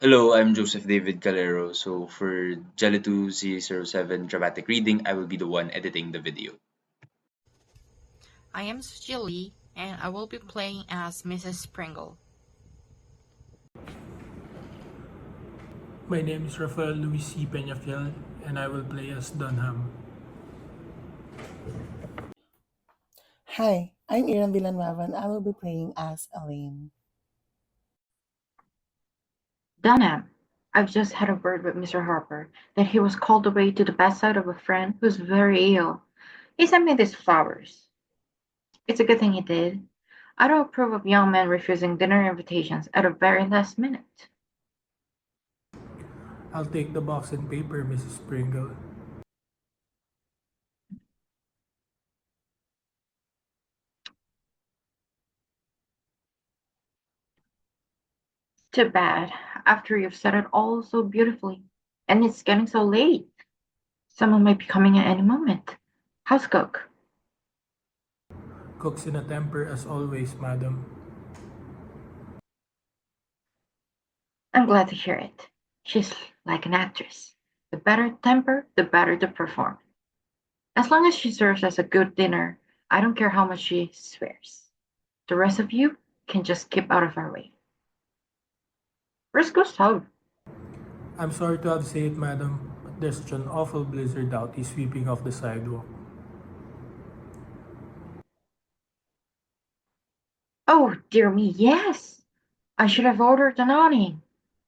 Hello, I'm Joseph David Calero. So for Jelly 2007 dramatic reading, I will be the one editing the video. I am Suji and I will be playing as Mrs. Pringle. My name is Rafael Luis C. Penafiel, and I will play as Dunham. Hi, I'm Villanueva and I will be playing as Elaine. Dunham, I've just had a word with Mr. Harper that he was called away to the bedside of a friend who's very ill. He sent me these flowers. It's a good thing he did. I don't approve of young men refusing dinner invitations at the very last minute. I'll take the box and paper, Mrs. Pringle. Too bad, after you've said it all so beautifully. And it's getting so late. Someone might be coming at any moment. How's cook? Cook's in a temper as always, madam. I'm glad to hear it. She's like an actress. The better temper, the better the performance. As long as she serves us a good dinner, I don't care how much she swears. The rest of you can just keep out of our way. Where's Gustav? I'm sorry to have to say it, madam, but there's such an awful blizzard out he's sweeping off the sidewalk. Oh, dear me, yes. I should have ordered an awning.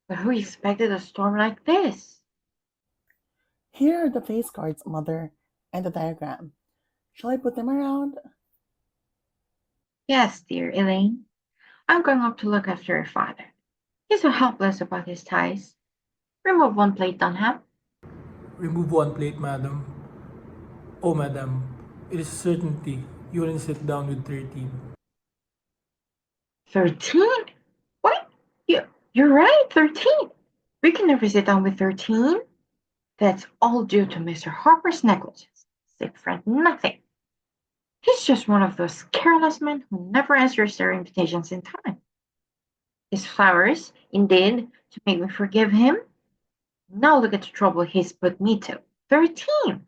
But who expected a storm like this? Here are the place cards, Mother, and the diagram. Shall I put them around? Yes, dear Elaine. I'm going up to look after your father. He's so helpless about his ties. Remove one plate, Dunham. Remove one plate, madam. Oh, madam, it is a certainty you will sit down with 13. 13? What? You're right, 13. We can never sit down with 13. That's all due to Mr. Harper's negligence. Sick friend, nothing. He's just one of those careless men who never answers their invitations in time. His flowers, indeed, to make me forgive him. Now look at the trouble he's put me to. 13!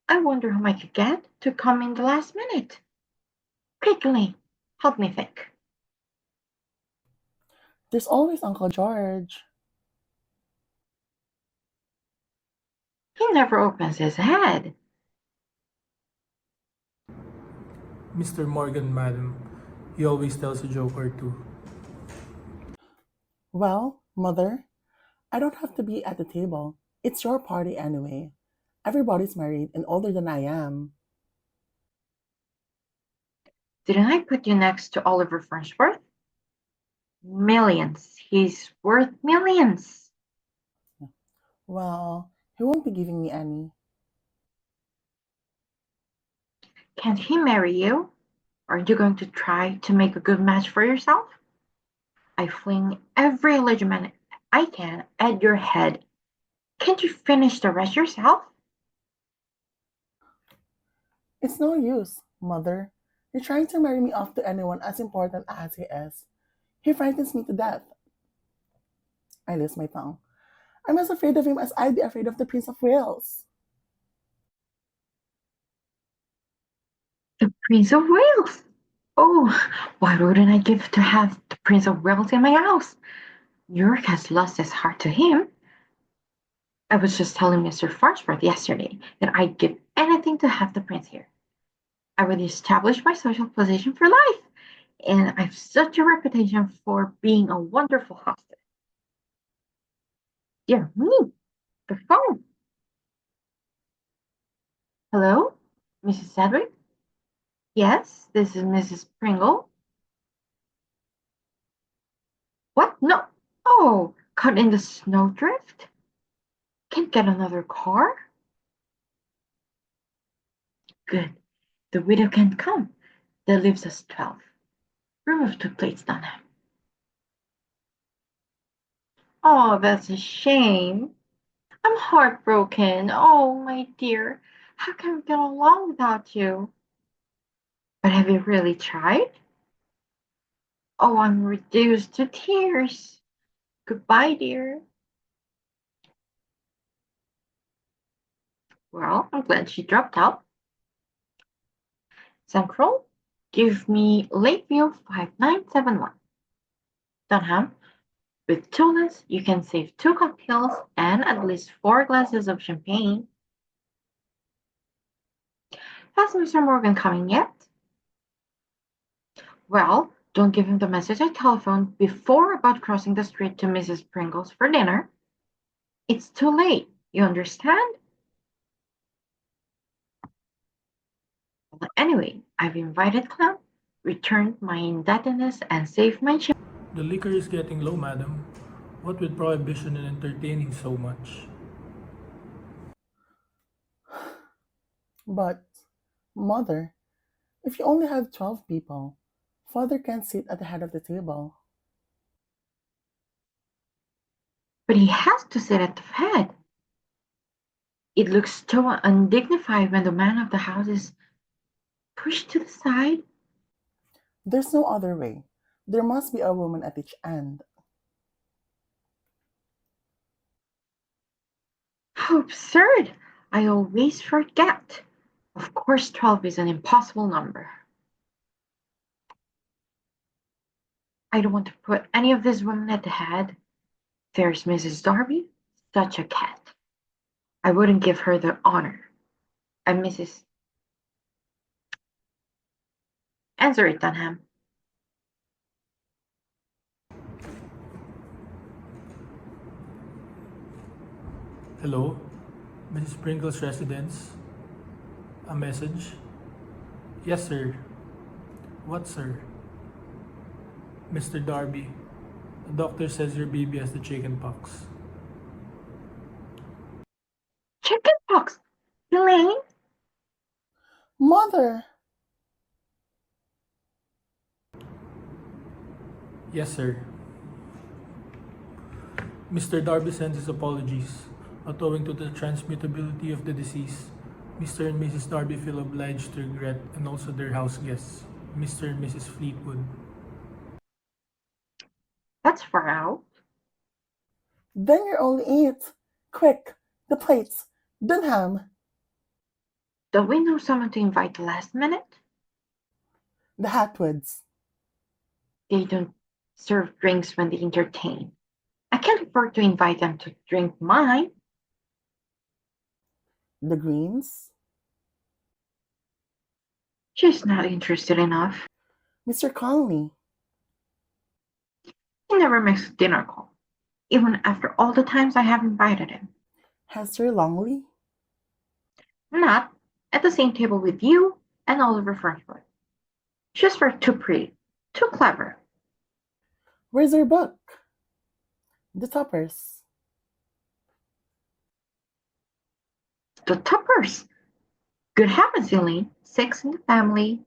I wonder whom I could get to come in the last minute. Quickly, help me think. There's always Uncle George. He never opens his head. Mr. Morgan, madam, he always tells a joke or two. Well, Mother, I don't have to be at the table. It's your party anyway. Everybody's married and older than I am. Didn't I put you next to Oliver Farnsworth? Millions. He's worth millions. Well, he won't be giving me any. Can't he marry you? Are you going to try to make a good match for yourself? I fling every legerdemain I can at your head. Can't you finish the rest yourself? It's no use, Mother. You're trying to marry me off to anyone as important as he is. He frightens me to death. I lose my tongue. I'm as afraid of him as I'd be afraid of the Prince of Wales. The Prince of Wales. Oh, why wouldn't I give to have the Prince of Wales in my house? York has lost his heart to him. I was just telling Mr. Farnsworth yesterday that I'd give anything to have the prince here. I would establish my social position for life, and I've such a reputation for being a wonderful hostess. Dear me, the phone. Hello, Mrs. Sedgwick? Yes, this is Mrs. Pringle. What? No. Oh, caught in the snowdrift? Can't get another car? Good. The widow can't come. That leaves us 12. Remove 2 plates, Donna. Oh, that's a shame. I'm heartbroken. Oh, my dear. How can we get along without you? But have you really tried? Oh, I'm reduced to tears. Goodbye, dear. Well, I'm glad she dropped out. Central, give me Lakeview 5971. Dunham, with two less, you can save two cocktails and at least four glasses of champagne. Has Mr. Morgan coming yet? Well, don't give him the message I telephoned before about crossing the street to Mrs. Pringle's for dinner. It's too late, you understand? Well, anyway, I've invited Clem, returned my indebtedness, and saved my children. The liquor is getting low, madam. What with prohibition and entertaining so much? But, Mother, if you only have 12 people, Father can't sit at the head of the table. But he has to sit at the head. It looks so undignified when the man of the house is pushed to the side. There's no other way. There must be a woman at each end. How absurd! I always forget. Of course, 12 is an impossible number. I don't want to put any of these women at the head. There's Mrs. Darby, such a cat. I wouldn't give her the honor. And Mrs. Answer it, Dunham. Hello? Mrs. Sprinkle's residence? A message? Yes, sir. What, sir? Mr. Darby, the doctor says your baby has the chicken pox. Chickenpox! Elaine? Mother! Yes, sir. Mr. Darby sends his apologies, but owing to the transmittability of the disease, Mr. and Mrs. Darby feel obliged to regret, and also their house guests, Mr. and Mrs. Fleetwood. That's far out. Then you're only 8. Quick, the plates. Dunham. Don't we know someone to invite the last minute? The Hatwoods. They don't serve drinks when they entertain. I can't afford to invite them to drink mine. The Greens. She's not interested enough. Mr. Conley. He never makes a dinner call, even after all the times I have invited him. Hester Longley. Not at the same table with you and Oliver Freshwood. She's far too pretty, too clever. Where's her book? The Toppers. The Tuppers. Good heavens, Elaine. 6 in the family.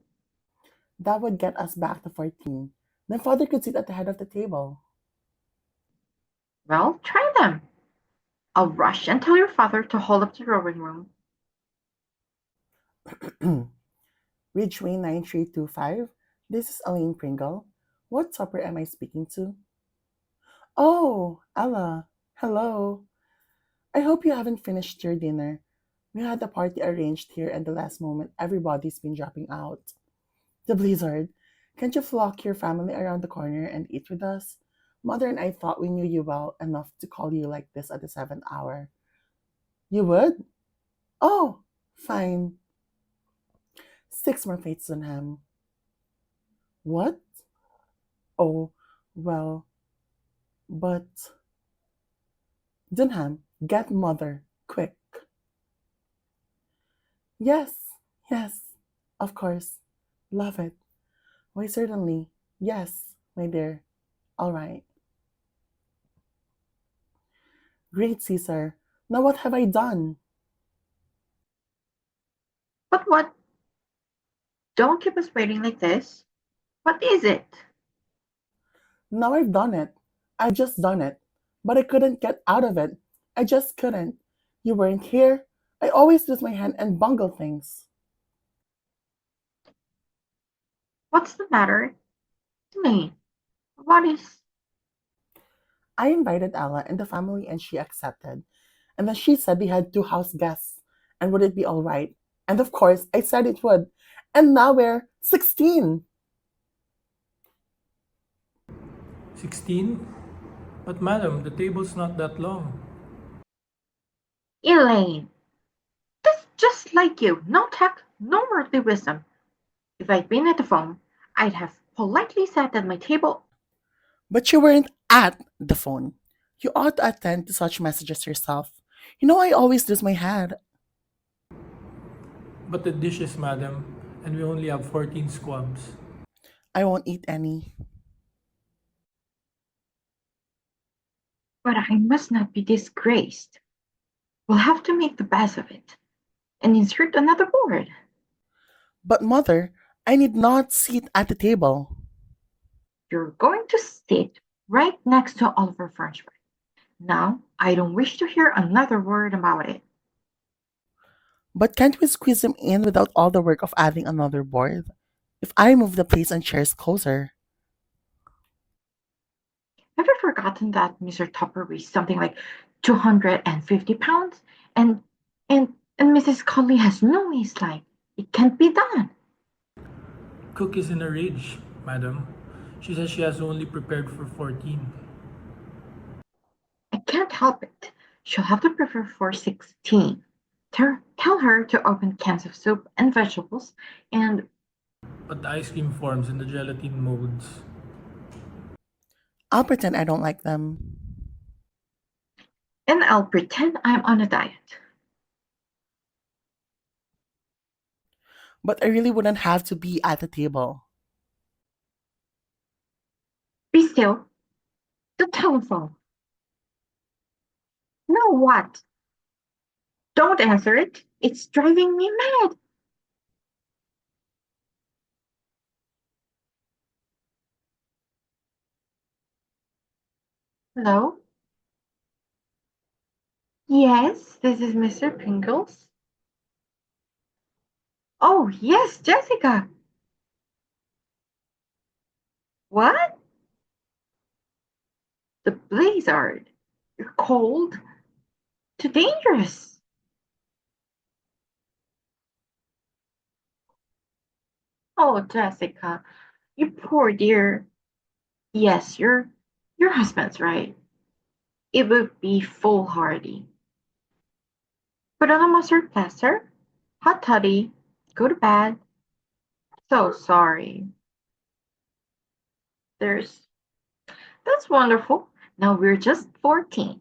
That would get us back to 14. Then Father could sit at the head of the table. Well, try them. I'll rush and tell your father to hold up the drawing room. Ridgeway 9325. This is Elaine Pringle. What supper am I speaking to? Oh, Ella. Hello. I hope you haven't finished your dinner. We had a party arranged here at the last moment. Everybody's been dropping out. The blizzard. Can't you flock your family around the corner and eat with us? Mother and I thought we knew you well enough to call you like this at the 7th hour. You would? Oh, fine. 6 more plates on ham. What? Oh, well, but. Dunham, get Mother, quick. Yes, yes, of course. Love it. Why, certainly. Yes, my dear. All right. Great Caesar. Now what have I done? But what? Don't keep us waiting like this. What is it? Now I've done it. I've just done it. But I couldn't get out of it. I just couldn't. You weren't here. I always lose my hand and bungle things. What's the matter? Elaine, what is. I invited Ella and the family and she accepted. And then she said they had two house guests. And would it be all right? And of course, I said it would. And now we're 16. 16? But madam, the table's not that long. Elaine, that's just like you. No tact, no worldly wisdom. If I'd been at the phone, I'd have politely sat at my table. But you weren't at the phone. You ought to attend to such messages yourself. You know, I always lose my head. But the dishes, madam, and we only have 14 squabs. I won't eat any. But I must not be disgraced. We'll have to make the best of it and insert another board. But mother, I need not sit at the table. You're going to sit right next to Oliver Frenchman. Now, I don't wish to hear another word about it. But can't we squeeze him in without all the work of adding another board? If I move the plates and chairs closer. Have you forgotten that Mr. Tupper weighs something like 250 pounds? And Mrs. Conley has no waistline. It can't be done. Cook is in a rage, madam. She says she has only prepared for 14. I can't help it. She'll have to prepare for 16. Tell her to open cans of soup and vegetables, and But the ice cream forms in the gelatin molds. I'll pretend I don't like them. I'll pretend I'm on a diet. But I really wouldn't have to be at the table. Be still. The telephone. Now what? Don't answer it. It's driving me mad. Hello? Yes, this is Mr. Pringles. Oh, yes, Jessica. What? The blizzard. You're cold. Too dangerous. Oh, Jessica, you poor dear. Yes, your husband's right. It would be foolhardy. Put on a mustard plaster, hot toddy, go to bed. So sorry. There's That's wonderful. Now we're just 14.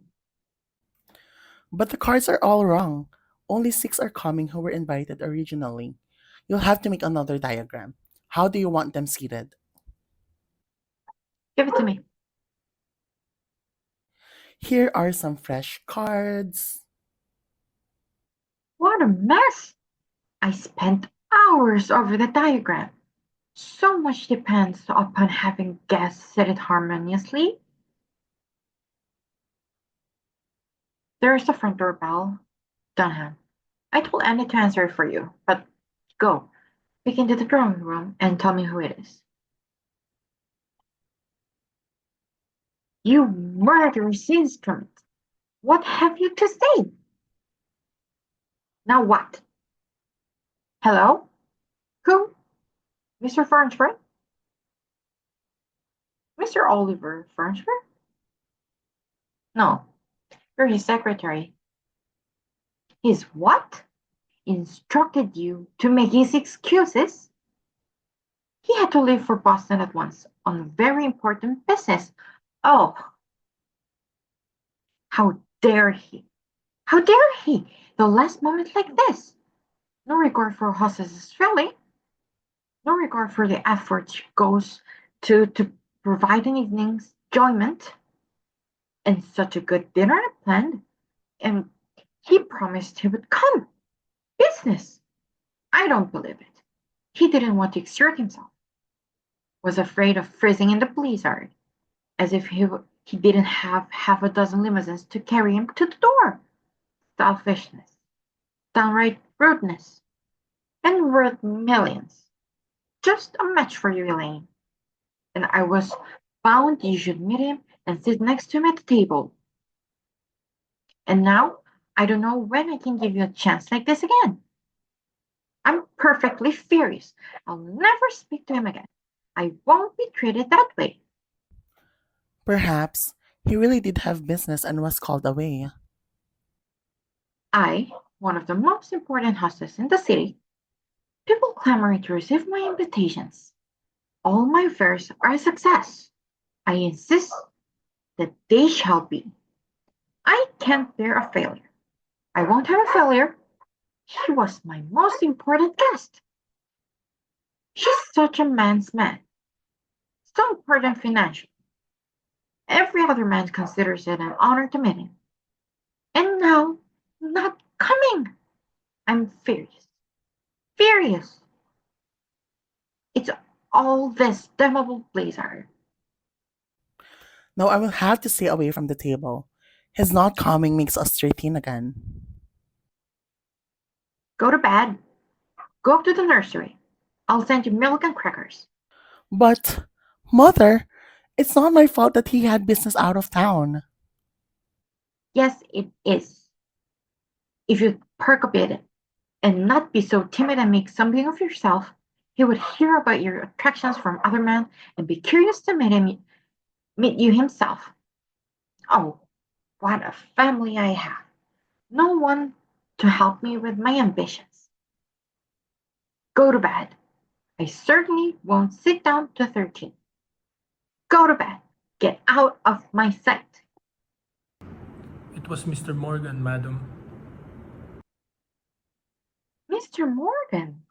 But the cards are all wrong. Only six are coming who were invited originally. You'll have to make another diagram. How do you want them seated? Give it to me. Here are some fresh cards. What a mess! I spent hours over the diagram. So much depends upon having guests seated harmoniously. There's the front door bell. Dunham. I told Annie to answer it for you, but go. Peek into the drawing room and tell me who it is. You murderous instrument! What have you to say? Now what? Hello? Who? Mr. Farnsworth? Mr. Oliver Farnsworth? No, you're his secretary. His what? Instructed you to make his excuses? He had to leave for Boston at once on very important business. Oh, how dare he! How dare he! The last moment like this! No regard for hostess's feeling, no regard for the effort she goes to provide an evening's enjoyment, and such a good dinner planned, and he promised he would come. Business! I don't believe it. He didn't want to exert himself. Was afraid of freezing in the blizzard, as if he didn't have half a dozen limousines to carry him to the door. Selfishness, downright rudeness, and worth millions. Just a match for you, Elaine. And I was bound you should meet him and sit next to him at the table. And now, I don't know when I can give you a chance like this again. I'm perfectly furious. I'll never speak to him again. I won't be treated that way. Perhaps he really did have business and was called away. I, one of the most important hostesses in the city, people clamoring to receive my invitations. All my affairs are a success. I insist that they shall be. I can't bear a failure. I won't have a failure. She was my most important guest. She's such a man's man, so important financially. Every other man considers it an honor to meet him. And now, not coming. I'm furious. Furious. It's all this damnable blazer. No, I will have to stay away from the table. His not coming makes us 13 again. Go to bed. Go up to the nursery. I'll send you milk and crackers. But, Mother, it's not my fault that he had business out of town. Yes, it is. If you'd perk a bit and not be so timid and make something of yourself, he would hear about your attractions from other men and be curious to meet you himself. Oh, what a family I have. No one to help me with my ambitions. Go to bed. I certainly won't sit down to 13. Go to bed. Get out of my sight. It was Mr. Morgan, madam. Mr. Morgan.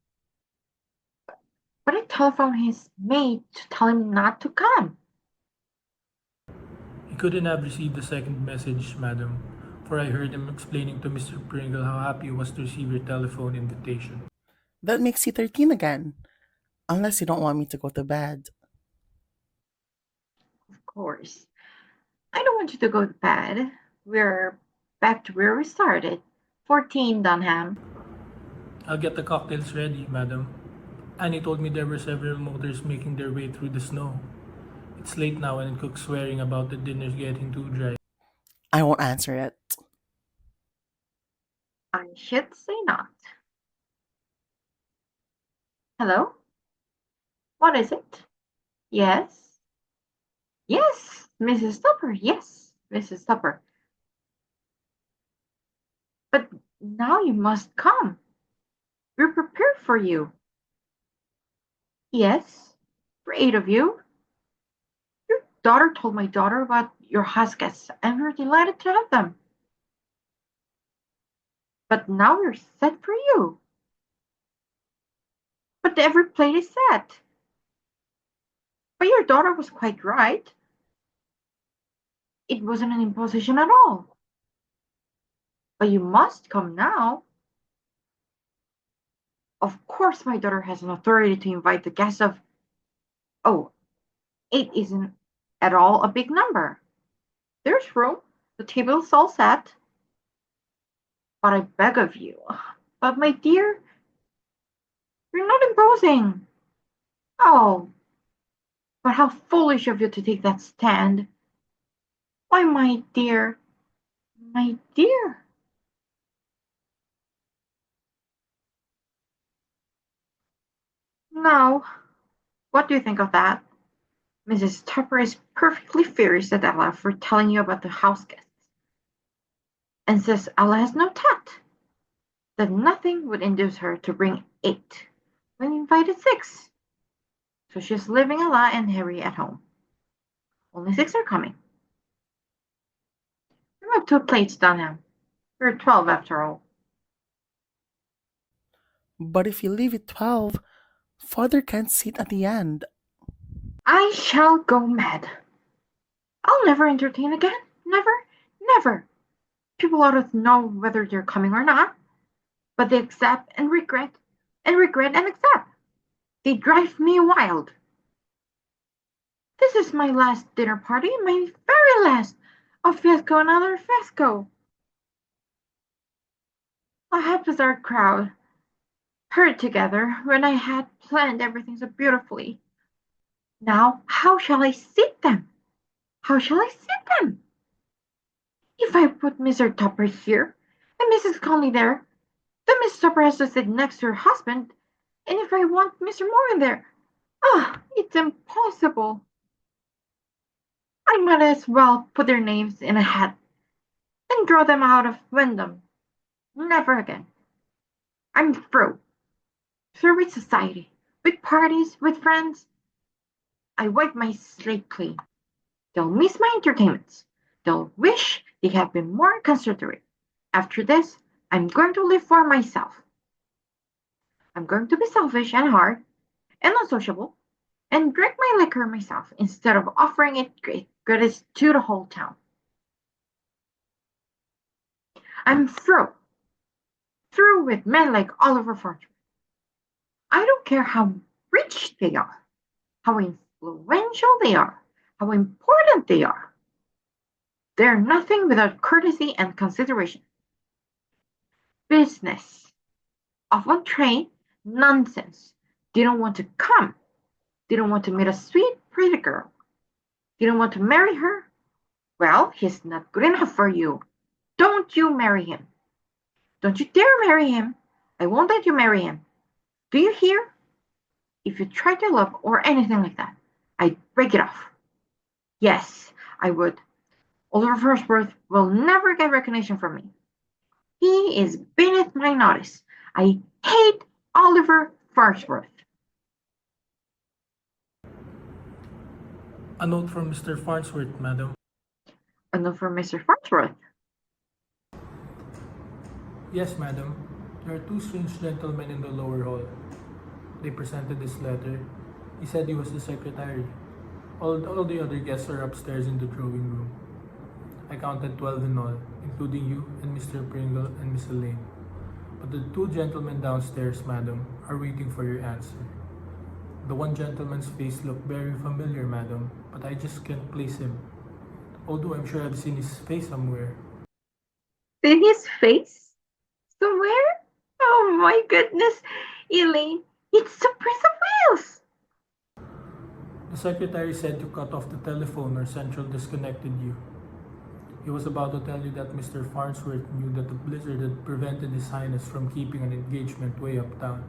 But I telephoned his maid to tell him not to come. He couldn't have received the second message, madam, for I heard him explaining to Mr. Pringle how happy he was to receive your telephone invitation. That makes you 13 again. Unless you don't want me to go to bed. Of course. I don't want you to go to bed. We're back to where we started. 14, Dunham. I'll get the cocktails ready, madam. Annie told me there were several motors making their way through the snow. It's late now and Cook's swearing about the dinner getting too dry. I won't answer it. I should say not. Hello? What is it? Yes? Yes, Mrs. Tupper. Yes, Mrs. Tupper. But now you must come. We're prepared for you. Yes, for 8 of you. Your daughter told my daughter about your house guests, and we're delighted to have them. But now we're set for you. But every plate is set. But your daughter was quite right. It wasn't an imposition at all. But you must come now. Of course, my daughter has an authority to invite the guests of. Oh, 8 isn't at all a big number. There's room. The table's all set. But I beg of you. But my dear, you're not imposing. Oh, but how foolish of you to take that stand. Why, my dear, my dear. Now, what do you think of that? Mrs. Tupper is perfectly furious at Ella for telling you about the house guests, and says Ella has no tact, that nothing would induce her to bring 8 when invited 6. So she's leaving Ella and Harry at home. Only 6 are coming. Remove 2 plates, Dunham. We're 12 after all. But if you leave it 12, Father can't sit at the end. I shall go mad. I'll never entertain again. Never, never. People ought to know whether they're coming or not. But they accept and regret, and regret and accept. They drive me wild. This is my last dinner party, my very last. A fiasco, another fiasco. A haphazard crowd, herd together when I had planned everything so beautifully. Now, how shall I seat them? How shall I sit them? If I put Mr. Tupper here and Mrs. Conley there, then Miss Tupper has to sit next to her husband, and if I want Mr. Morgan there, it's impossible. I might as well put their names in a hat and draw them out of Wyndham. Never again. I'm through. Through with society, with parties, with friends. I wipe my slate clean. They'll miss my entertainments. They'll wish they had been more considerate. After this, I'm going to live for myself. I'm going to be selfish and hard and unsociable and drink my liquor myself instead of offering it gratis to the whole town. I'm through. Through with men like Oliver Farnsworth. I don't care how rich they are, how influential they are, how important they are. They're nothing without courtesy and consideration. Business. Off on train, nonsense. Didn't want to come. Didn't want to meet a sweet, pretty girl. Didn't want to marry her. Well, he's not good enough for you. Don't you marry him. Don't you dare marry him. I won't let you marry him. Do you hear? If you try to love or anything like that, I'd break it off. Yes, I would. Oliver Farnsworth will never get recognition from me. He is beneath my notice. I hate Oliver Farnsworth. A note from Mr. Farnsworth, madam. A note from Mr. Farnsworth. Yes, madam. There are two strange gentlemen in the lower hall. They presented this letter. He said he was the secretary. All the other guests are upstairs in the drawing room. I counted 12 in all, including you and Mr. Pringle and Miss Elaine. But the two gentlemen downstairs, madam, are waiting for your answer. The one gentleman's face looked very familiar, madam, but I just can't place him. Although I'm sure I've seen his face somewhere. Seen his face? Somewhere? Oh my goodness, Elaine, it's the Prince of Wales! The secretary said you cut off the telephone or Central disconnected you. He was about to tell you that Mr. Farnsworth knew that the blizzard had prevented His Highness from keeping an engagement way uptown.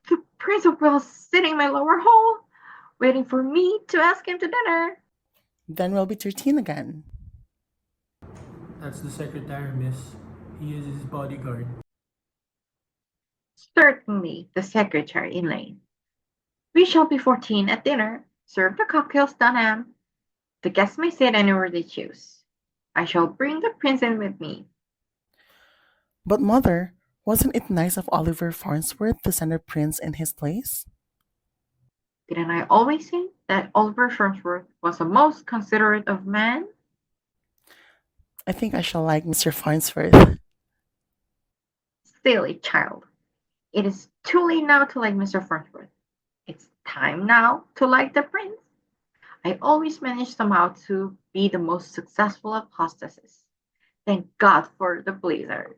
The Prince of Wales sitting in my lower hall, waiting for me to ask him to dinner. Then we'll be 13 again. That's the secretary, miss. He is his bodyguard. Certainly, the secretary, Elaine. We shall be 14 at dinner. Serve the cocktails, Dunham. The guests may sit anywhere they choose. I shall bring the prince in with me. But mother, wasn't it nice of Oliver Farnsworth to send a prince in his place? Didn't I always say that Oliver Farnsworth was the most considerate of men? I think I shall like Mr. Farnsworth. Silly child. It is too late now to like Mr. Farnsworth. It's time now to like the prince. I always manage somehow to be the most successful of hostesses. Thank God for the blizzard.